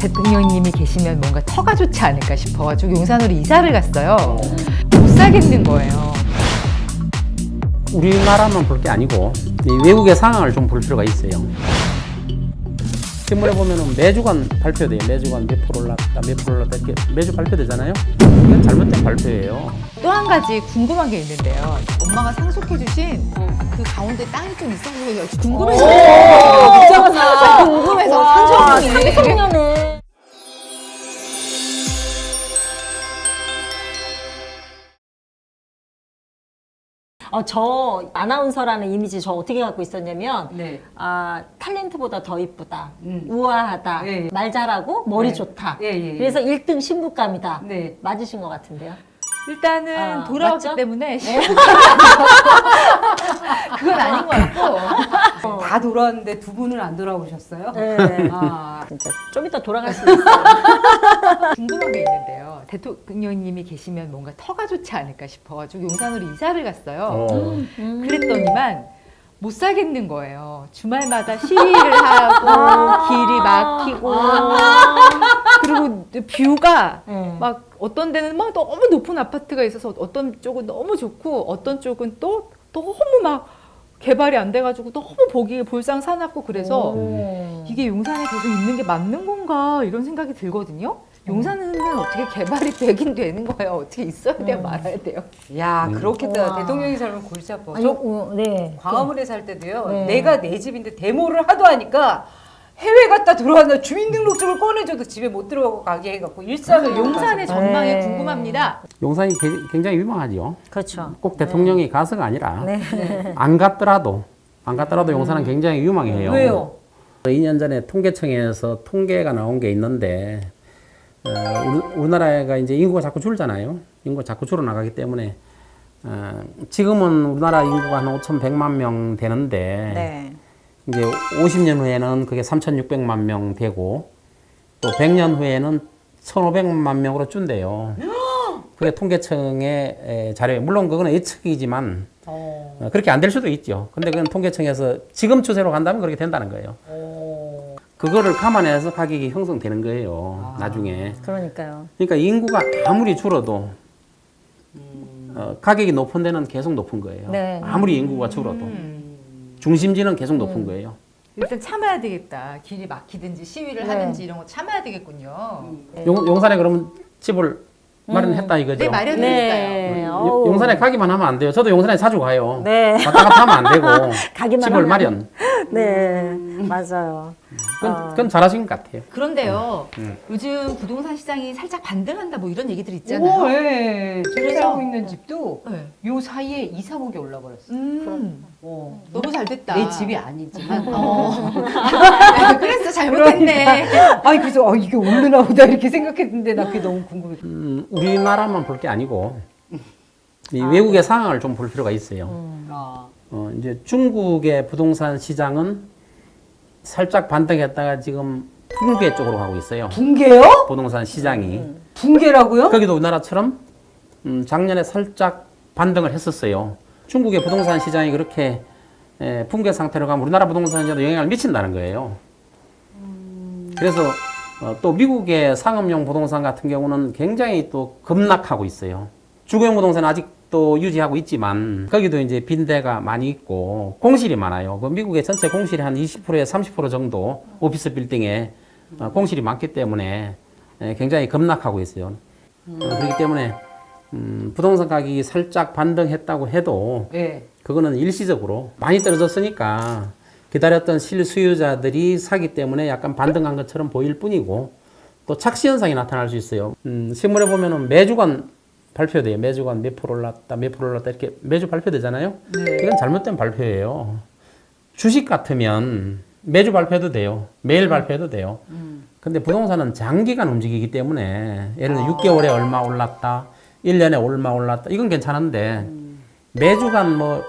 대통령님이 계시면 뭔가 터가 좋지 않을까 싶어가지고 용산으로 이사를 갔어요. 못 사겠는 거예요. 우리나라만 볼 게 아니고 이 외국의 상황을 좀 볼 필요가 있어요. 신문에 보면은 매주간 발표돼요. 매주간 몇 프로 올랐다, 몇 프로 올랐다 이렇게 매주 발표되잖아요. 이건 잘못된 발표예요. 또 한 가지 궁금한 게 있는데요. 엄마가 상속해주신 그 가운데 땅이 좀 있어서 궁금해서. 진짜 궁금해서 산소문이. 청년은 저 아나운서라는 이미지 저 어떻게 갖고 있었냐면 네. 탤런트보다 더 이쁘다, 우아하다, 예, 예. 말 잘하고 머리 네. 좋다. 예, 예, 예. 그래서 1등 신부감이다. 네. 맞으신 것 같은데요. 일단은 돌아왔기 맞죠? 때문에 그건 아닌 것 같고 다 돌아왔는데 두 분은 안 돌아오셨어요? 네. 아, 진짜 좀 이따 돌아갈 수 있어요. 궁금한 게 있는데요. 대통령님이 계시면 뭔가 터가 좋지 않을까 싶어가지고 용산으로 이사를 갔어요. 그랬더니만 못 사겠는 거예요. 주말마다 시위를 하고 길이 막히고 그리고 뷰가 네. 막 어떤 데는 막 너무 높은 아파트가 있어서 어떤 쪽은 너무 좋고 어떤 쪽은 또 너무 막 개발이 안 돼가지고 너무 보기에 볼상사납고 그래서 이게 용산에 계속 있는 게 맞는 건가 이런 생각이 들거든요. 용산은 어떻게 개발이 되긴 되는 거예요? 어떻게 있어야 돼요? 말아야 돼요? 야, 그렇겠다. 우와. 대통령이 살면 골치 아파. 아니, 네. 광화문에 살 때도요. 네. 내가 내 집인데 데모를 하도 하니까 해외 갔다 들어왔나 주민등록증을 꺼내줘도 집에 못 들어가고 가게 해갖고 일상을 용산의 전망이 네. 궁금합니다. 용산이 굉장히 유명하죠. 그렇죠. 꼭 대통령이 가서가 아니라 네. 안 갔더라도 용산은 굉장히 유명해요. 왜요? 2년 전에 통계청에서 통계가 나온 게 있는데 우리나라가 이제 인구가 자꾸 줄잖아요. 인구가 자꾸 줄어나가기 때문에 지금은 우리나라 인구가 한 5,100만 명 되는데 네. 이제 50년 후에는 그게 3,600만 명 되고 또 100년 후에는 1,500만 명으로 준대요. 그게 통계청의 자료에 물론 그거는 예측이지만 그렇게 안 될 수도 있죠. 근데 그건 통계청에서 지금 추세로 간다면 그렇게 된다는 거예요. 그거를 감안해서 가격이 형성되는 거예요. 나중에. 그러니까요. 그러니까 인구가 아무리 줄어도 가격이 높은 데는 계속 높은 거예요. 네. 아무리 인구가 줄어도 중심지는 계속 높은 거예요. 일단 참아야 되겠다. 길이 막히든지 시위를 네. 하든지 이런 거 참아야 되겠군요. 용산에 그러면 집을 마련했다 이거죠. 네, 마련했어요. 네. 용산에 가기만 하면 안 돼요. 저도 용산에 자주 가요. 네. 왔다 갔다 하면 안 되고 가기만 집을 하면. 마련. 네. 맞아요. 그건 잘하신 것 같아요. 그런데요. 요즘 부동산 시장이 살짝 반등한다 뭐 이런 얘기들 있잖아요. 오, 예. 제가 그래서- 살고 있는 집도 네. 요 사이에 이사 오기 올라버렸어요. 너무 잘 됐다. 내 집이 아니지만. 그래서 잘못했네. 아니, 그래서 이게 오르나 보다 이렇게 생각했는데 나 그게 너무 궁금해. 우리나라만 볼 게 아니고 이 외국의 상황을 좀 볼 필요가 있어요. 아, 이제 중국의 부동산 시장은 살짝 반등했다가 지금 붕괴 쪽으로 가고 있어요. 붕괴요? 부동산 시장이. 붕괴라고요? 거기도 우리나라처럼 작년에 살짝 반등을 했었어요. 중국의 부동산 시장이 그렇게 붕괴 상태로 가면 우리나라 부동산 시장에도 영향을 미친다는 거예요. 그래서 또 미국의 상업용 부동산 같은 경우는 굉장히 또 급락하고 있어요. 주거용 부동산은 아직도 유지하고 있지만 거기도 이제 빈대가 많이 있고 공실이 많아요. 그 미국의 전체 공실이 한 20%에서 30% 정도 오피스 빌딩에 공실이 많기 때문에 굉장히 급락하고 있어요. 그렇기 때문에 부동산 가격이 살짝 반등했다고 해도 네. 그거는 일시적으로 많이 떨어졌으니까 기다렸던 실수요자들이 사기 때문에 약간 반등한 것처럼 보일 뿐이고 또 착시 현상이 나타날 수 있어요. 신문에 보면은 매주간 발표돼요. 매주간 몇 프로 올랐다, 몇 프로 올랐다 이렇게 매주 발표되잖아요. 이건 잘못된 발표예요. 주식 같으면 매주 발표해도 돼요. 매일 발표해도 돼요. 근데 부동산은 장기간 움직이기 때문에 예를 들어 6개월에 얼마 올랐다, 1년에 얼마 올랐다 이건 괜찮은데 매주간 뭐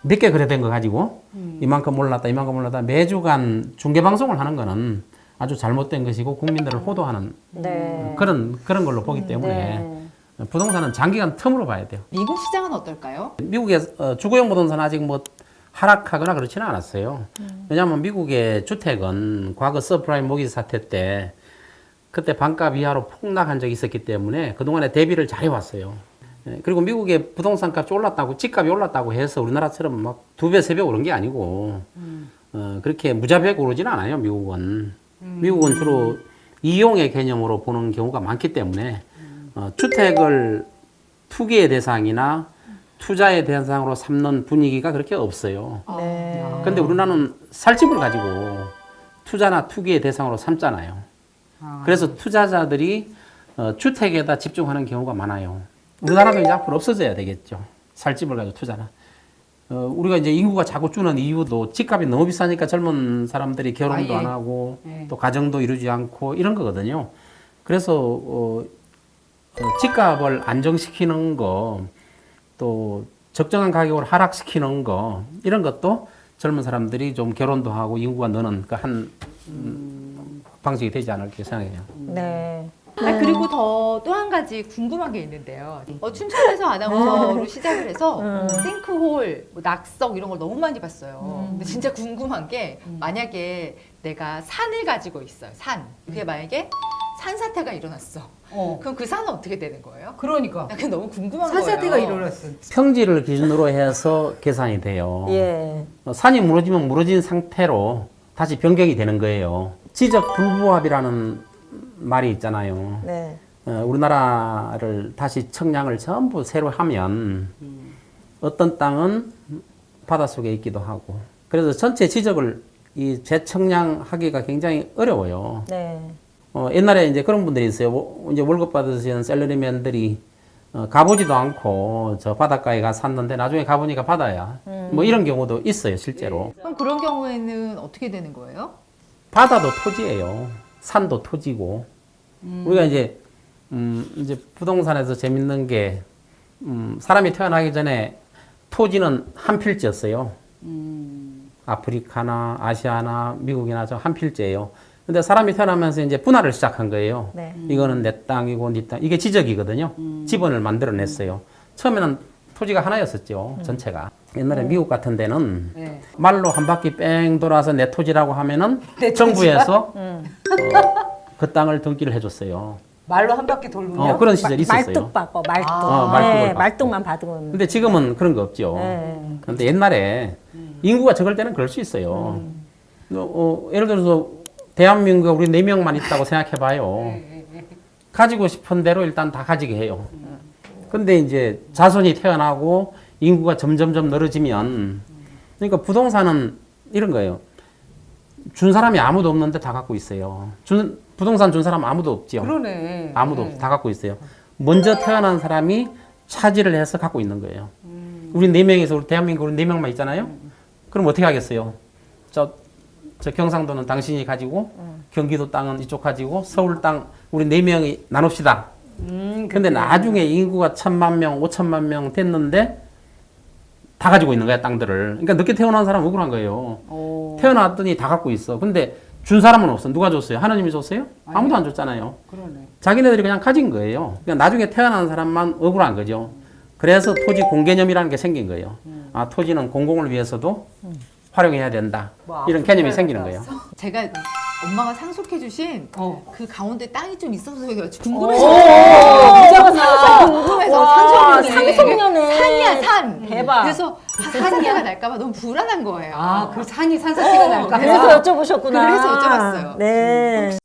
몇 개 거래된 거 가지고 이만큼 올랐다, 이만큼 올랐다 매주간 중계 방송을 하는 거는 아주 잘못된 것이고 국민들을 호도하는 네. 그런 걸로 보기 때문에 부동산은 장기간 텀으로 봐야 돼요. 미국 시장은 어떨까요? 미국의 주거용 부동산은 아직 뭐 하락하거나 그렇지는 않았어요. 왜냐하면 미국의 주택은 과거 서프라임 모기지 사태 때 그때 반값 이하로 폭락한 적이 있었기 때문에 그동안에 대비를 잘 해왔어요. 예, 그리고 미국의 부동산 값이 올랐다고, 집값이 올랐다고 해서 우리나라처럼 막 2배, 3배 오른 게 아니고, 그렇게 무자비하게 오르지는 않아요, 미국은. 미국은 주로 이용의 개념으로 보는 경우가 많기 때문에, 주택을 투기의 대상이나 투자의 대상으로 삼는 분위기가 그렇게 없어요. 네. 근데 우리나라는 살 집을 가지고 투자나 투기의 대상으로 삼잖아요. 그래서 투자자들이 주택에다 집중하는 경우가 많아요. 우리나라도 이제 앞으로 없어져야 되겠죠. 살 집을 가지고 투자나. 우리가 이제 인구가 자꾸 주는 이유도 집값이 너무 비싸니까 젊은 사람들이 결혼도 아, 예. 안 하고 네. 또 가정도 이루지 않고 이런 거거든요. 그래서 집값을 안정시키는 거, 또 적정한 가격으로 하락시키는 거, 이런 것도 젊은 사람들이 좀 결혼도 하고 인구가 느는 그 한 방식이 되지 않을까 생각해요. 네. 그리고 또 한 가지 궁금한 게 있는데요. 춘천에서 아나운서로 시작을 해서 싱크홀, 뭐 낙석 이런 걸 너무 많이 봤어요. 근데 진짜 궁금한 게 만약에 내가 산을 가지고 있어요. 산. 그게 만약에 산사태가 일어났어. 그럼 그 산은 어떻게 되는 거예요? 그러니까 그게 너무 궁금한 산사태가 거예요. 일어났어. 평지를 기준으로 해서 계산이 돼요. 예. 산이 무너지면 무너진 상태로 다시 변경이 되는 거예요. 지적 불부합이라는 말이 있잖아요. 네. 우리나라를 다시 청량을 전부 새로 하면 어떤 땅은 바닷속에 있기도 하고, 그래서 전체 지적을 이 재청량하기가 굉장히 어려워요. 네. 옛날에 이제 그런 분들이 있어요. 이제 월급 받으시는 셀러리맨들이 가보지도 않고 저 바닷가에 가서 샀는데 나중에 가보니까 바다야. 뭐 이런 경우도 있어요, 실제로. 그럼 그런 경우에는 어떻게 되는 거예요? 바다도 토지예요. 산도 토지고. 우리가 이제 부동산에서 재밌는 게, 사람이 태어나기 전에 토지는 한 필지였어요. 아프리카나 아시아나 미국이나 저 한 필지예요. 근데 사람이 태어나면서 이제 분할을 시작한 거예요. 네. 이거는 내 땅이고 네 땅. 이게 지적이거든요. 지번을 만들어냈어요. 처음에는 토지가 하나였었죠. 전체가. 옛날에 미국 같은 데는 네. 말로 한 바퀴 뺑 돌아서 내 토지라고 하면은 내 정부에서 그 땅을 등기를 해줬어요. 말로 한 바퀴 돌면요. 그런 시절이 있었어요. 말뚝 받고 말뚝. 말뚝을 네, 받고. 말뚝만 받으면. 근데 지금은 그런 거 없죠. 네. 근데 옛날에 인구가 적을 때는 그럴 수 있어요. 예를 들어서 대한민국에 우리 4명만 있다고 생각해봐요. 가지고 싶은 대로 일단 다 가지게 해요. 근데 이제 자손이 태어나고 인구가 점점점 늘어지면, 그러니까 부동산은 이런 거예요. 준 사람이 아무도 없는데 다 갖고 있어요. 부동산 준 사람 아무도 없죠. 그러네. 아무도 없어. 다 갖고 있어요. 먼저 태어난 사람이 차지를 해서 갖고 있는 거예요. 우리 4명에서 우리 대한민국 우리 4명만 있잖아요. 그럼 어떻게 하겠어요? 저 경상도는 당신이 가지고, 경기도 땅은 이쪽 가지고, 서울 땅 우리 4명이 나눕시다. 근데 나중에 인구가 1,000만 명, 5천만 명 됐는데 다 가지고 있는 거야, 땅들을. 그러니까 늦게 태어난 사람은 억울한 거예요. 태어났더니 다 갖고 있어. 근데 준 사람은 없어. 누가 줬어요? 하나님이 줬어요? 아무도 안 줬잖아요. 그러네. 자기네들이 그냥 가진 거예요. 그러니까 나중에 태어난 사람만 억울한 거죠. 그래서 토지 공개념이라는 게 생긴 거예요. 아, 토지는 공공을 위해서도 활용해야 된다. 와, 이런 개념이 생기는 거예요. 제가 엄마가 상속해주신 그 가운데 땅이 좀 있어서 궁금해서 궁금해서 와, 상속인데 상속년에. 산이야 산. 대박. 그래서 산사태가 날까봐 너무 불안한 거예요. 그 산이 산사태가 날까 봐. 그래서 여쭤보셨구나. 그래서 여쭤봤어요. 네.